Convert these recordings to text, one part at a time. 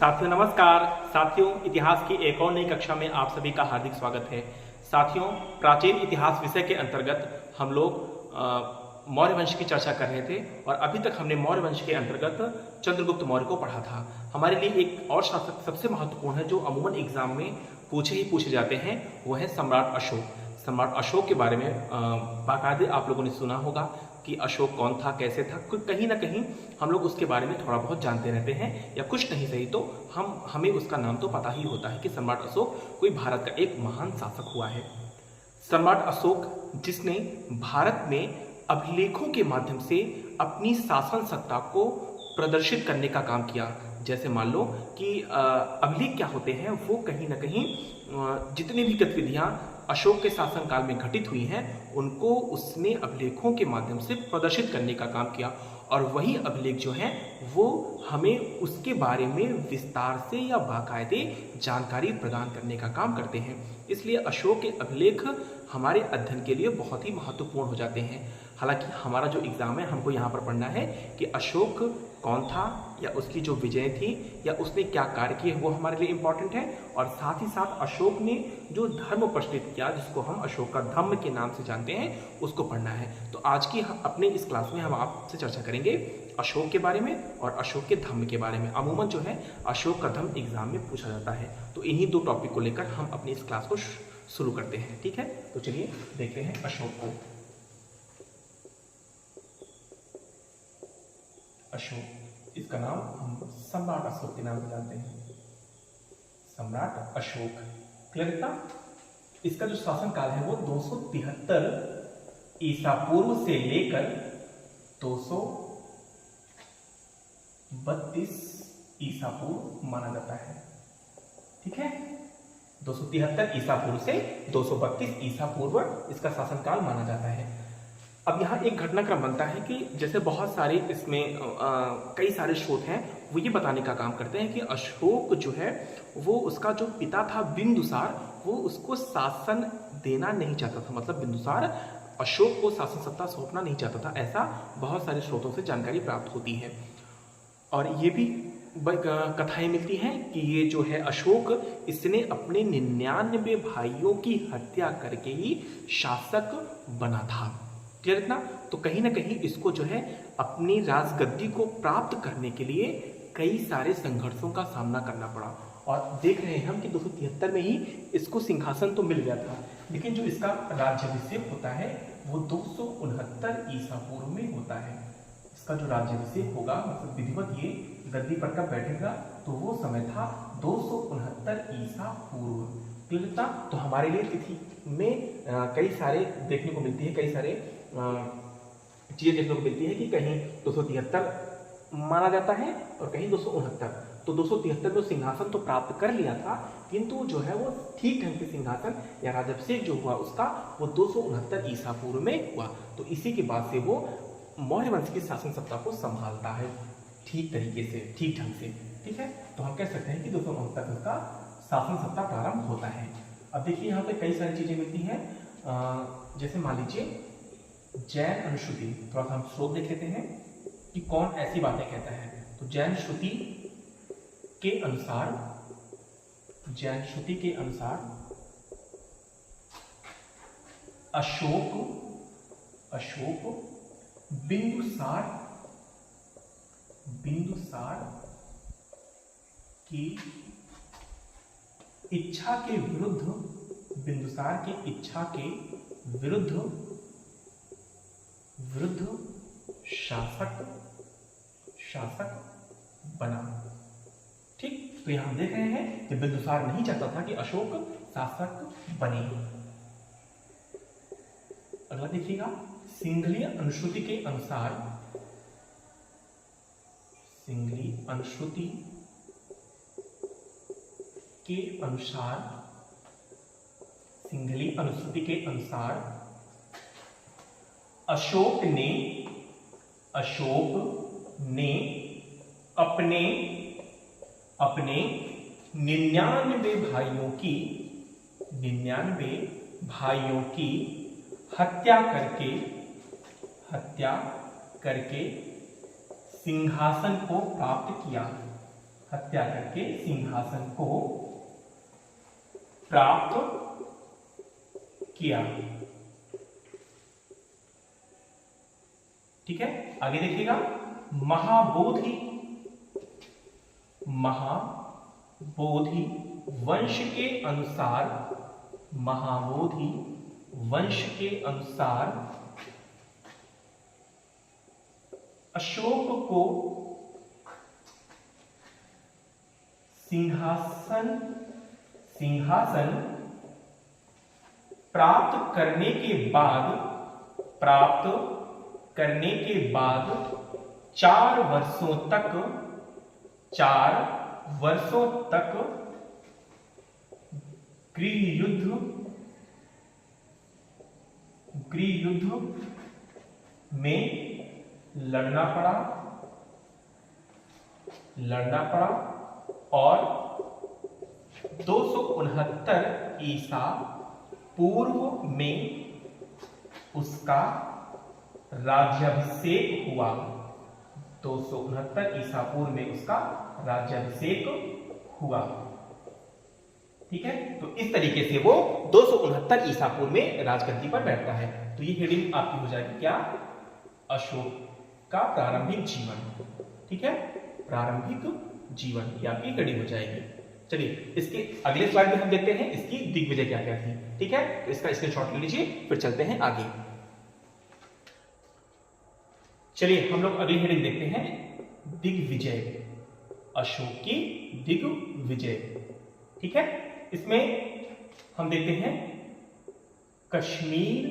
साथियों नमस्कार। साथियों इतिहास की एक और नई कक्षा में आप सभी का हार्दिक स्वागत है। साथियों प्राचीन इतिहास विषय के अंतर्गत हम लोग मौर्य वंश की चर्चा कर रहे थे और अभी तक हमने मौर्य वंश के अंतर्गत चंद्रगुप्त मौर्य को पढ़ा था। हमारे लिए एक और शासक सबसे महत्वपूर्ण है जो अमूमन एग्जाम में पूछे जाते हैं, वो है सम्राट अशोक। सम्राट अशोक के बारे में बाकायदे आप लोगों ने सुना होगा कि अशोक कौन था, कैसे था। कहीं ना कहीं हम लोग उसके बारे में थोड़ा बहुत जानते रहते हैं, या कुछ नहीं सही तो हमें उसका नाम तो पता ही होता है कि सम्राट अशोक कोई भारत का एक महान शासक हुआ है। सम्राट अशोक जिसने भारत में अभिलेखों के माध्यम से अपनी शासन सत्ता को प्रदर्शित करने का काम किया। जैसे मान लो कि अभिलेख क्या होते हैं, वो कहीं ना कहीं जितनी भी गतिविधियां अशोक के शासनकाल में घटित हुई हैं उनको उसने अभिलेखों के माध्यम से प्रदर्शित करने का काम किया, और वही अभिलेख जो हैं वो हमें उसके बारे में विस्तार से या बाकायदे जानकारी प्रदान करने का काम करते हैं। इसलिए अशोक के अभिलेख हमारे अध्ययन के लिए बहुत ही महत्वपूर्ण हो जाते हैं। हालांकि हमारा जो एग्जाम है हमको यहाँ पर पढ़ना है कि अशोक कौन था, या उसकी जो विजय थी या उसने क्या कार्य किए वो हमारे लिए इम्पोर्टेंट है। और साथ ही साथ अशोक ने जो धर्म प्रतिष्ठित किया, जिसको हम अशोक का धम्म के नाम से जानते हैं, उसको पढ़ना है। तो आज की अपने इस क्लास में हम आपसे चर्चा करेंगे अशोक के बारे में और अशोक के धम्म के बारे में। अमूमन जो है अशोक का धम्म एग्जाम में पूछा जाता है। तो इन्हीं दो टॉपिक को लेकर हम अपनी इस क्लास को शुरू करते हैं। ठीक है, तो चलिए देखते हैं अशोक को। अशोक, इसका नाम हम सम्राट अशोक के नाम से जानते हैं। सम्राट अशोक, क्लियर था। इसका जो शासन काल है वो 273 ईसा पूर्व से लेकर 232 ईसा पूर्व माना जाता है। ठीक है, 273 ईसा पूर्व से 232 ईसा पूर्व इसका शासनकाल माना जाता है। अब यहाँ एक घटनाक्रम बनता है कि जैसे बहुत सारे इसमें कई सारे स्रोत हैं, वो ये बताने का काम करते हैं कि अशोक जो है वो उसका जो पिता था बिंदुसार, वो उसको शासन देना नहीं चाहता था। मतलब बिंदुसार अशोक को शासन सत्ता सौंपना नहीं चाहता था, ऐसा बहुत सारे स्रोतों से जानकारी प्राप्त होती है। और ये भी कथाएं मिलती हैं कि ये जो है अशोक, इसने अपने 99 भाइयों की हत्या करके ही शासक बना था। क्लियर इतना। तो कहीं ना कहीं इसको जो है अपनी राजगद्दी को प्राप्त करने के लिए कई सारे संघर्षों का सामना करना पड़ा। और देख रहे हैं हम कि 273 में ही इसको सिंहासन तो मिल गया था, लेकिन जो इसका राज्याभिषेक होता है वो 269 ईसा पूर्व में होता है। इसका जो राज्याभिषेक होगा, मतलब विधिवत ये गद्दी पर कब बैठेगा, तो वो समय था 269 ईसा पूर्व। क्लियर था। तो हमारे लिए तिथि में कई सारे देखने को मिलती है, कई सारे चीजें देखने को मिलती है कि कहीं 273 माना जाता है और कहीं 269। तो 273 में सिंहासन तो प्राप्त कर लिया था, किंतु जो है वो ठीक ढंग से सिंहासन या राज्याभिषेक जो हुआ उसका वो 269 ईसा पूर्व में हुआ। तो इसी के बाद से वो मौर्य वंश की शासन सत्ता को संभालता है ठीक तरीके से, ठीक ढंग से। ठीक है, तो हम कह सकते हैं कि 269 का शासन सत्ता प्रारंभ होता है। अब देखिए यहाँ पे कई सारी चीजें मिलती हैं, जैसे मान लीजिए जैन अनुश्रुति। थोड़ा सा हम स्रोत देख लेते हैं कि कौन ऐसी बातें कहता है। तो जैन श्रुति के अनुसार, जैन श्रुति के अनुसार अशोक बिंदुसार की इच्छा के विरुद्ध, बिंदुसार की इच्छा के विरुद्ध शासक बना। ठीक, तो यहां हम देख रहे हैं कि बिंदुसार नहीं चाहता था कि अशोक शासक बने। अगला देखिएगा, सिंघली अनुश्रुति के अनुसार, सिंघली अनुश्रुति के अनुसार अशोक ने अपने 99 भाइयों की हत्या करके सिंहासन को प्राप्त किया। हत्या करके सिंहासन को प्राप्त किया। ठीक है, आगे देखिएगा। महाबोधि वंश के अनुसार, महाबोधि वंश के अनुसार अशोक को सिंहासन प्राप्त करने के बाद 4 वर्षों तक गृह युद्ध में लड़ना पड़ा और 269 ईसा पूर्व में उसका राज्याभिषेक हुआ। 269 ईसा पूर्व में उसका राज्याभिषेक हुआ। ठीक है, तो इस तरीके से वो 269 ईसा पूर्व में राजगद्दी पर बैठता है। तो ये हेडिंग आपकी हो जाएगी क्या? अशोक का प्रारंभिक जीवन। ठीक है, प्रारंभिक जीवन, ये आपकी हेडिंग हो जाएगी। चलिए इसके अगले स्लाइड में हम देखते हैं इसकी दिग्विजय क्या क्या थी। ठीक है, तो इसका स्क्रीनशॉट ले लीजिए, फिर चलते हैं आगे। चलिए हम लोग अगली हेडिंग देखते हैं, दिग्विजय, अशोक की दिग्विजय। ठीक है, इसमें हम देखते हैं कश्मीर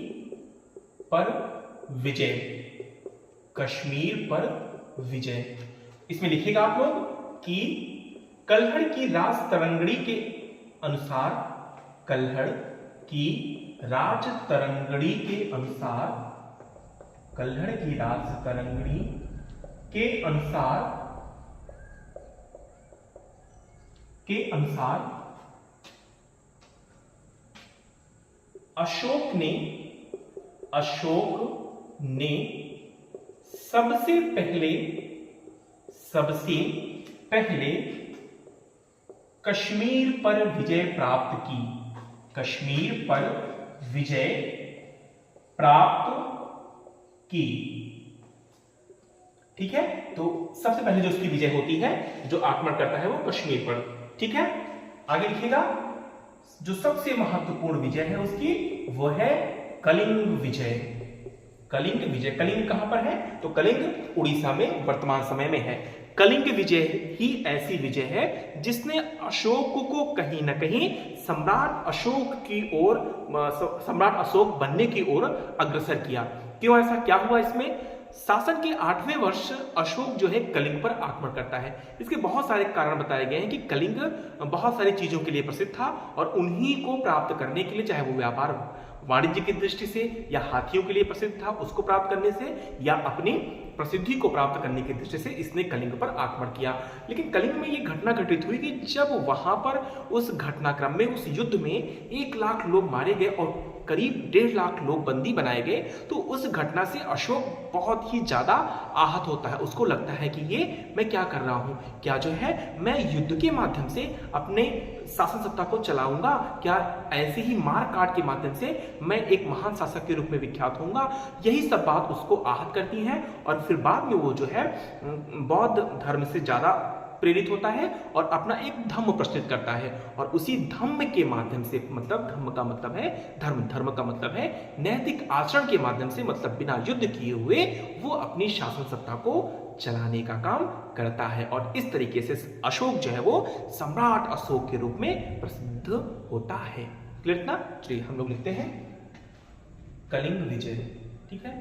पर विजय। कश्मीर पर विजय, इसमें लिखिएगा आप लोग कि कल्हड़ की राजतरंगड़ी के अनुसार, कल्हड़ की राजतरंगड़ी के अनुसार अशोक ने सबसे पहले कश्मीर पर विजय प्राप्त की। कश्मीर पर विजय प्राप्त की। ठीक है, तो सबसे पहले जो उसकी विजय होती है, जो आक्रमण करता है वो कश्मीर पर। ठीक है, आगे लिखिएगा, जो सबसे महत्वपूर्ण विजय है उसकी, वो है कलिंग विजय। कलिंग विजय, कलिंग कहां पर है? तो कलिंग उड़ीसा में वर्तमान समय में है। कलिंग विजय ही ऐसी विजय है जिसने अशोक को कहीं ना कहीं सम्राट अशोक बनने की ओर अग्रसर किया। क्यों ऐसा क्या हुआ? इसमें शासन के 8वें वर्ष अशोक जो है कलिंग पर आक्रमण करता है। इसके बहुत सारे कारण बताए गए हैं कि कलिंग बहुत सारी चीजों के लिए प्रसिद्ध था और उन्हीं को प्राप्त करने के लिए, चाहे वो व्यापार वाणिज्य की दृष्टि से या हाथियों के लिए प्रसिद्ध था, उसको प्राप्त करने से या अपनी प्रसिद्धि को प्राप्त करने की दृष्टि से इसने कलिंग पर आक्रमण किया। लेकिन कलिंग में यह घटना घटित हुई कि जब वहां पर उस घटनाक्रम में, उस युद्ध में 1 लाख लोग मारे गए और करीब 1.5 लाख लोग बंदी बनाए गए, तो उस घटना से अशोक बहुत ही ज्यादा आहत होता है। उसको लगता है कि ये मैं क्या कर रहा हूं, क्या जो है मैं युद्ध के माध्यम से अपने शासन सत्ता को चलाऊंगा, क्या ऐसे ही मार काट के माध्यम से मैं एक महान शासक के रूप में विख्यात होऊंगा? यही सब बात उसको आहत करती है और फिर बाद में वो जो है बौद्ध धर्म से ज्यादा प्रेरित होता है और अपना एक धम्म प्रस्तुत करता है। और उसी धम्म के माध्यम से, मतलब धम्म का मतलब है धर्म, धर्म का मतलब है नैतिक आचरण के माध्यम से, मतलब बिना युद्ध किए हुए वो अपनी शासन सत्ता को चलाने का काम करता है। और इस तरीके से अशोक जो है वो सम्राट अशोक के रूप में प्रसिद्ध होता है। क्लियर ना? चलिए हम लोग लिखते हैं कलिंग विजय। ठीक है,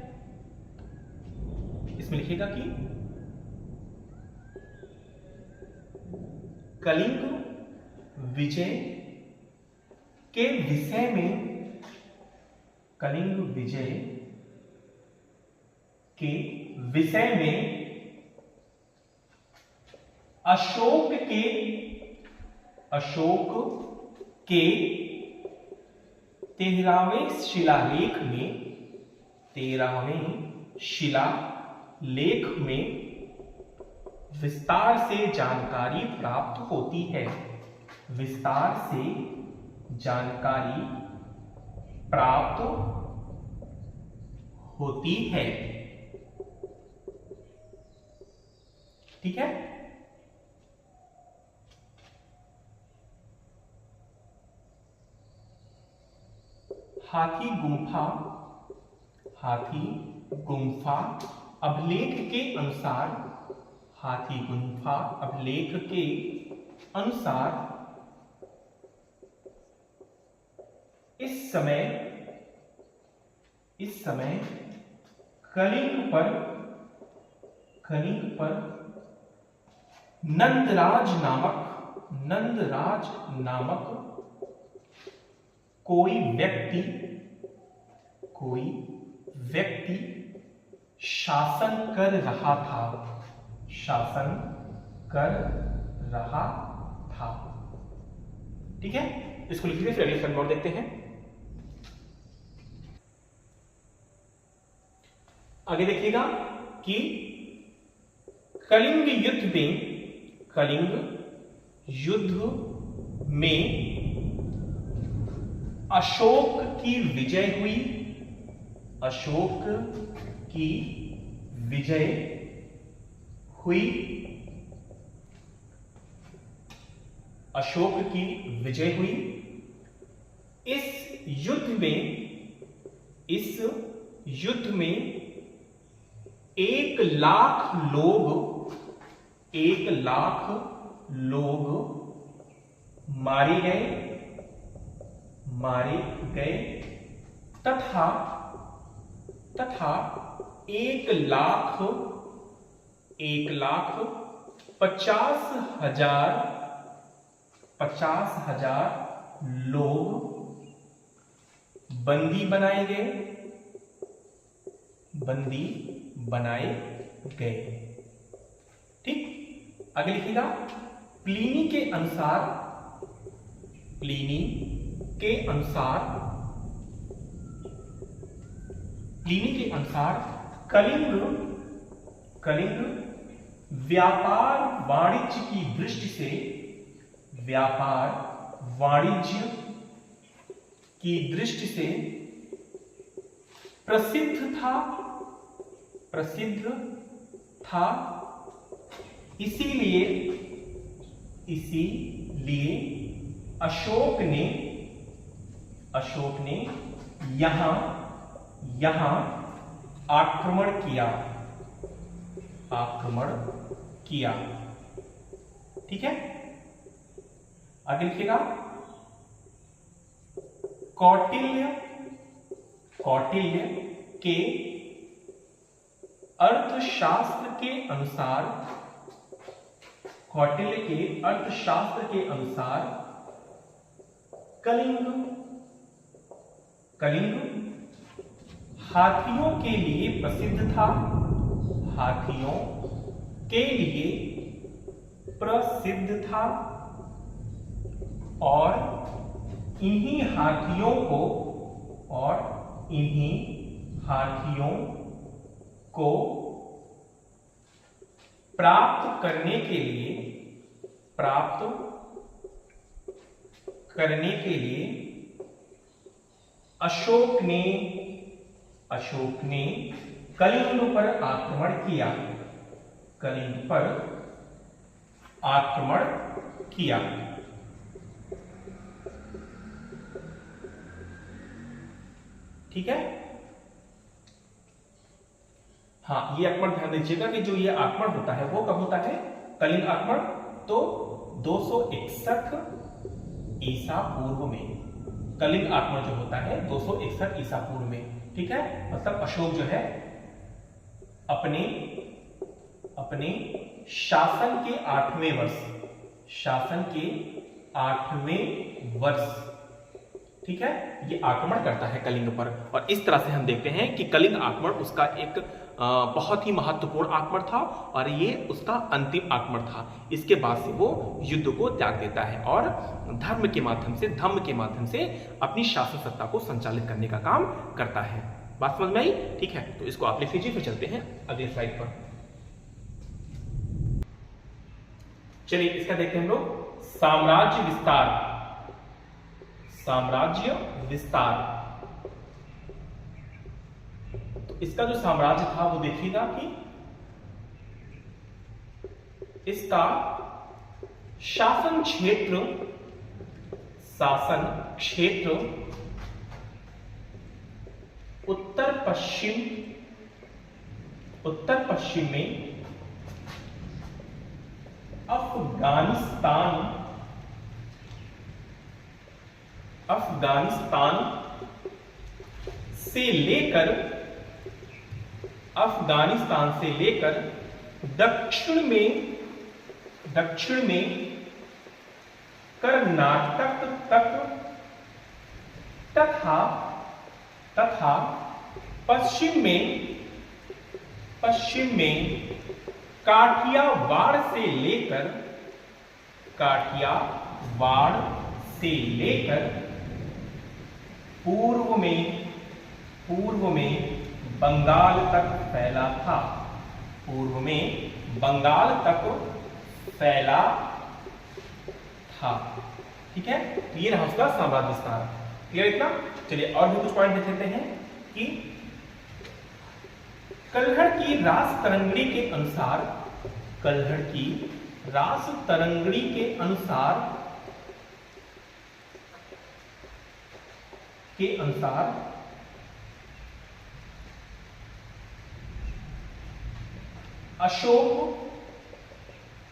इसमें लिखिएगा कि कलिंग विजय के विषय में, कलिंग विजय के विषय में अशोक के 13वें शिलालेख में विस्तार से जानकारी प्राप्त होती है। विस्तार से जानकारी प्राप्त होती है। ठीक है। हाथी गुम्फा, हाथी गुम्फा अभिलेख के अनुसार, हाथी गुम्फा अभिलेख के अनुसार इस समय कलिंग पर नंदराज नामक कोई व्यक्ति शासन कर रहा था। ठीक है, इसको लिखिए, फिर अगले और देखते हैं। आगे देखिएगा कि कलिंग युद्ध में अशोक की विजय हुई। अशोक की विजय हुई। अशोक की विजय हुई। इस युद्ध में 1,00,000 लोग मारे गए तथा 1,50,000 लोग बंदी बनाए गए। ठीक, आगे लिखिएगा। प्लिनी के अनुसार कलिंग व्यापार वाणिज्य की दृष्टि से प्रसिद्ध था। इसीलिए अशोक ने यहां आक्रमण किया। ठीक है, आगे लिखिएगा। कौटिल्य के अर्थशास्त्र के अनुसार कलिंग हाथियों के लिए प्रसिद्ध था। और इन्हीं हाथियों को प्राप्त करने के लिए अशोक ने कलिंग पर आक्रमण किया। ठीक है। हाँ, ये आक्रमण ध्यान दीजिएगा कि जो ये आक्रमण होता है वो कब होता है? कलिंग आक्रमण तो 261 ईसा पूर्व में। कलिंग आक्रमण जो होता है 261 ईसा पूर्व में। ठीक है, मतलब अशोक जो है अपने शासन के 8वें वर्ष, ठीक है, ये आक्रमण करता है कलिंग पर। और इस तरह से हम देखते हैं कि कलिंग आक्रमण उसका एक बहुत ही महत्वपूर्ण आक्रमण था और ये उसका अंतिम आक्रमण था। इसके बाद से वो युद्ध को त्याग देता है और धर्म के माध्यम से अपनी शासन सत्ता को संचालित करने का काम करता है। बात समझ में आई? ठीक है, तो इसको आप लिख लीजिए, फिर चलते हैं अगले स्लाइड पर। चलिए इसका देखते हैं हम लोग, साम्राज्य विस्तार। साम्राज्य विस्तार, तो इसका जो साम्राज्य था वो देखिएगा कि इसका शासन क्षेत्र उत्तर पश्चिम में अफगानिस्तान से लेकर दक्षिण में कर्नाटक तक तथा पश्चिम में काठियावाड़ से लेकर पूर्व में बंगाल तक फैला था। पूर्व में बंगाल तक फैला था। ठीक है, ये रहा उसका साम्राज्य विस्तार। क्लियर इतना? चलिए और भी कुछ पॉइंट देख लेते हैं कि कल्हड़ की रास तरंगड़ी के अनुसार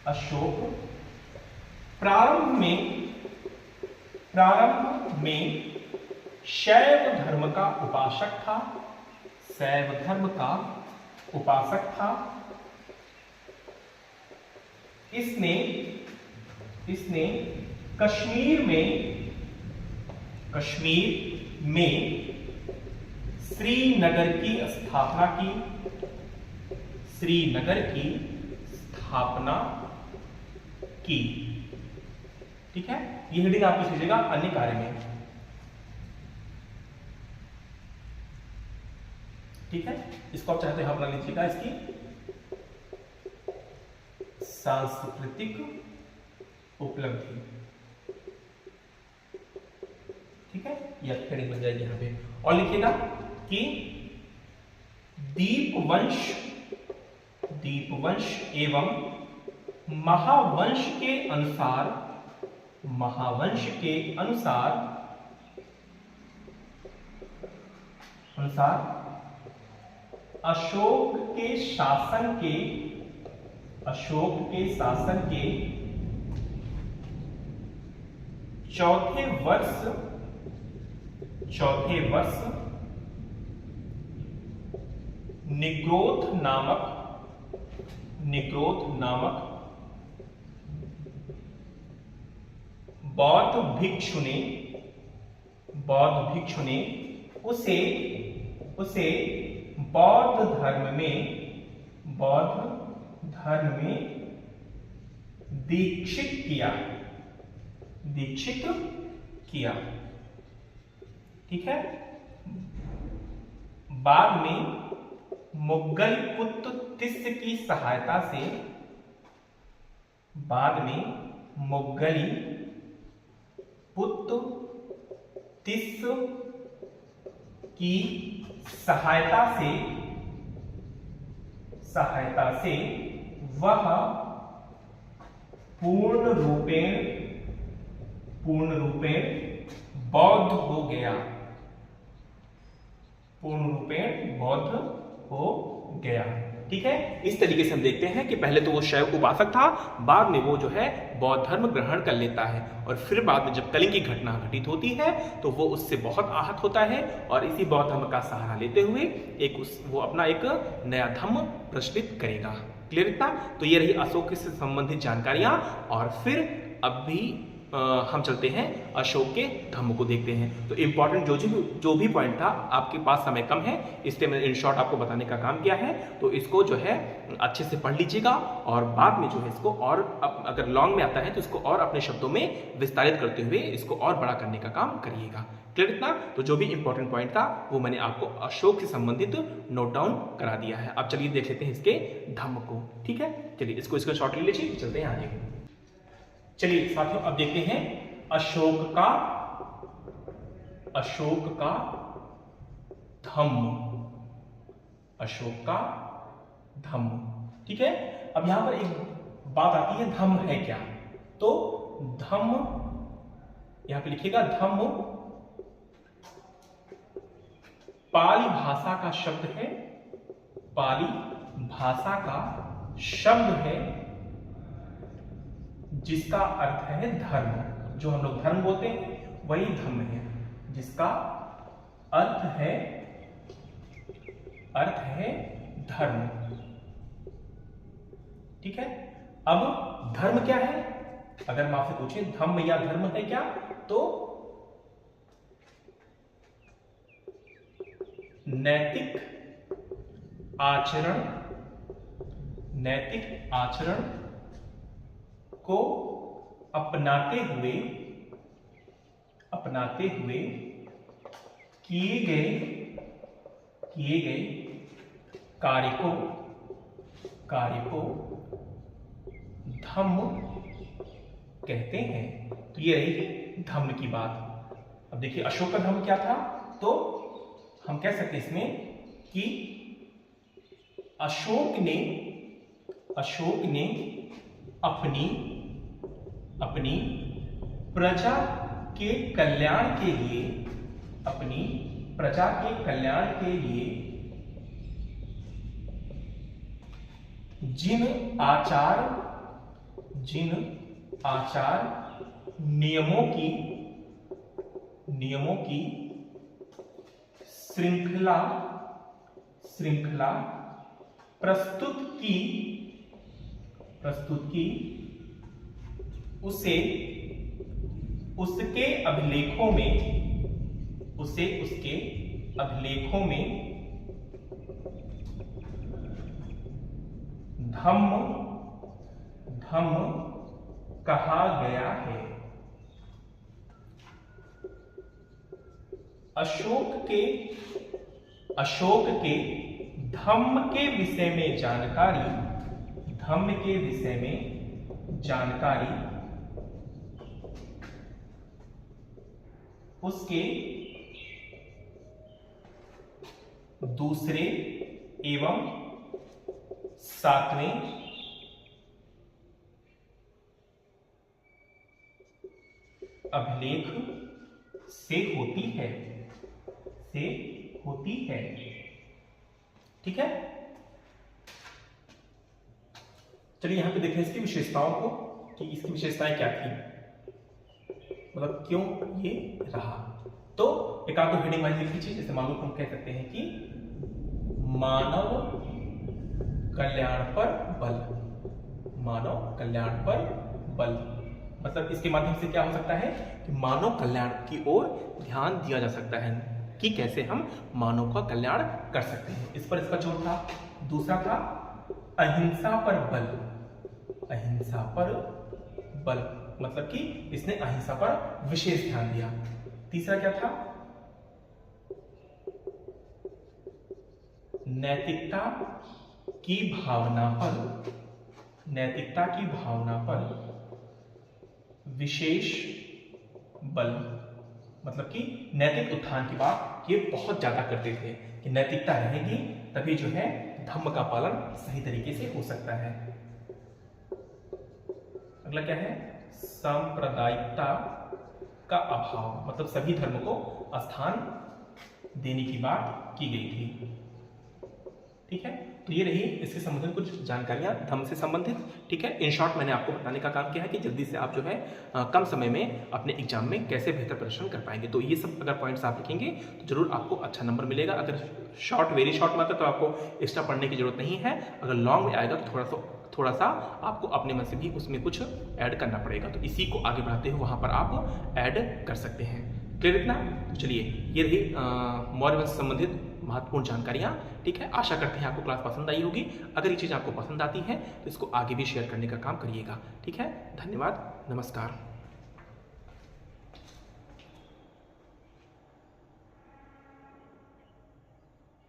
अशोक प्रारंभ में शैव धर्म का उपासक था। इसने कश्मीर में श्रीनगर की स्थापना की। ठीक है, ये हेडिंग आप लिख लीजिएगा अन्य कार्य में। ठीक है, इसको आप चाहते हैं अपना लीजिएगा, इसकी सांस्कृतिक उपलब्धि। ठीक है, यह हेडिंग बन जाएगी यहां पे। और लिखिएगा कि दीपवंश एवं महावंश के अनुसार अशोक के शासन के चौथे वर्ष निग्रोध नामक बौद्ध भिक्षु ने उसे बौद्ध धर्म में दीक्षित किया। ठीक है, बाद में मुगल पुत्र तिस्स की सहायता से वह पूर्ण रूपेण बौद्ध हो गया। ठीक है, इस तरीके से हम देखते हैं कि पहले तो वो शैव उपासक था, बाद में वो जो है बौद्ध धर्म ग्रहण कर लेता है, और फिर बाद में जब कलिंग की घटना घटित होती है तो वो उससे बहुत आहत होता है, और इसी बौद्ध धर्म का सहारा लेते हुए वो अपना एक नया धर्म प्रचलित करेगा। क्लियर इतना? तो ये रही अशोक से संबंधित जानकारियां, और फिर अभी हम चलते हैं अशोक के धर्म को देखते हैं। तो इंपॉर्टेंट जो भी पॉइंट था, आपके पास समय कम है इसलिए मैंने इन शॉर्ट आपको बताने का काम किया है, तो इसको जो है अच्छे से पढ़ लीजिएगा, और बाद में जो है इसको और अगर लॉन्ग में आता है तो इसको और अपने शब्दों में विस्तारित करते हुए इसको और बड़ा करने का काम करिएगा। क्लियर इतना? तो जो भी इंपॉर्टेंट पॉइंट था वो मैंने आपको अशोक से संबंधित नोट डाउन करा दिया है। अब चलिए देख लेते हैं इसके धर्म को। ठीक है, चलिए इसको शॉर्ट ले लीजिए, चलते हैं आगे। चलिए साथियों अब देखते हैं अशोक का धम्म। अशोक का धम्म, ठीक है। अब यहां पर एक बात आती है, धम्म है क्या? तो धम्म यहां पे लिखिएगा, धम्म पाली भाषा का शब्द है, पाली भाषा का शब्द है जिसका अर्थ है धर्म। जो हम लोग धर्म बोलते हैं वही धम्म है, जिसका अर्थ है धर्म, ठीक है। अब धर्म क्या है? अगर हम आपसे पूछे धम्म या धर्म है क्या, तो नैतिक आचरण को अपनाते हुए किए गए कार्य को धम्म कहते हैं। तो ये रही धम्म की बात। अब देखिए अशोक का धम्म क्या था, तो हम कह सकते हैं इसमें कि अशोक ने अपनी प्रजा के कल्याण के लिए जिन आचार नियमों की श्रृंखला प्रस्तुत की उसे उसके अभिलेखों में धम्म कहा गया है। अशोक के धम्म के विषय में जानकारी उसके दूसरे एवं सातवें अभिलेख से होती है, ठीक है। चलिए यहां पे देखें इसकी विशेषताओं को कि इसकी विशेषताएं क्या थी, मतलब क्यों ये रहा। तो एक आध हेडिंग वाइज लिख लीजिए। जैसे मान लो हम कह सकते हैं कि मानव कल्याण पर बल, मतलब इसके माध्यम से क्या हो सकता है कि मानव कल्याण की ओर ध्यान दिया जा सकता है कि कैसे हम मानव का कल्याण कर सकते हैं। इस पर इसका जोर था। दूसरा था अहिंसा पर बल, मतलब कि इसने अहिंसा पर विशेष ध्यान दिया। तीसरा क्या था? नैतिकता की भावना पर विशेष बल, मतलब कि नैतिक उत्थान की बात ये बहुत ज्यादा करते थे कि नैतिकता रहेगी तभी जो है धम्म का पालन सही तरीके से हो सकता है। अगला क्या है? सांप्रदायिकता का अभाव, मतलब सभी धर्म को स्थान देने की बात की गई थी, ठीक है। तो ये रही इससे संबंधित कुछ जानकारियां धम्म से संबंधित, ठीक है। इन शॉर्ट मैंने आपको बताने का काम किया है कि जल्दी से आप जो है कम समय में अपने एग्जाम में कैसे बेहतर प्रदर्शन कर पाएंगे। तो ये सब अगर पॉइंट्स आप लिखेंगे तो जरूर आपको अच्छा नंबर मिलेगा। अगर शॉर्ट वेरी शॉर्ट में आता है तो आपको एक्स्ट्रा पढ़ने की जरूरत नहीं है। अगर लॉन्ग में आएगा तो थोड़ा सा आपको अपने मन से भी उसमें कुछ ऐड करना पड़ेगा। तो इसी को आगे बढ़ाते हुए वहां पर आप ऐड कर सकते हैं। क्लियर इतना? चलिए ये रही मौर्य वंश से संबंधित महत्वपूर्ण जानकारियां, ठीक है। आशा करते हैं आपको क्लास पसंद आई होगी। अगर ये चीज़ आपको पसंद आती है तो इसको आगे भी शेयर करने का काम करिएगा, ठीक है। धन्यवाद, नमस्कार।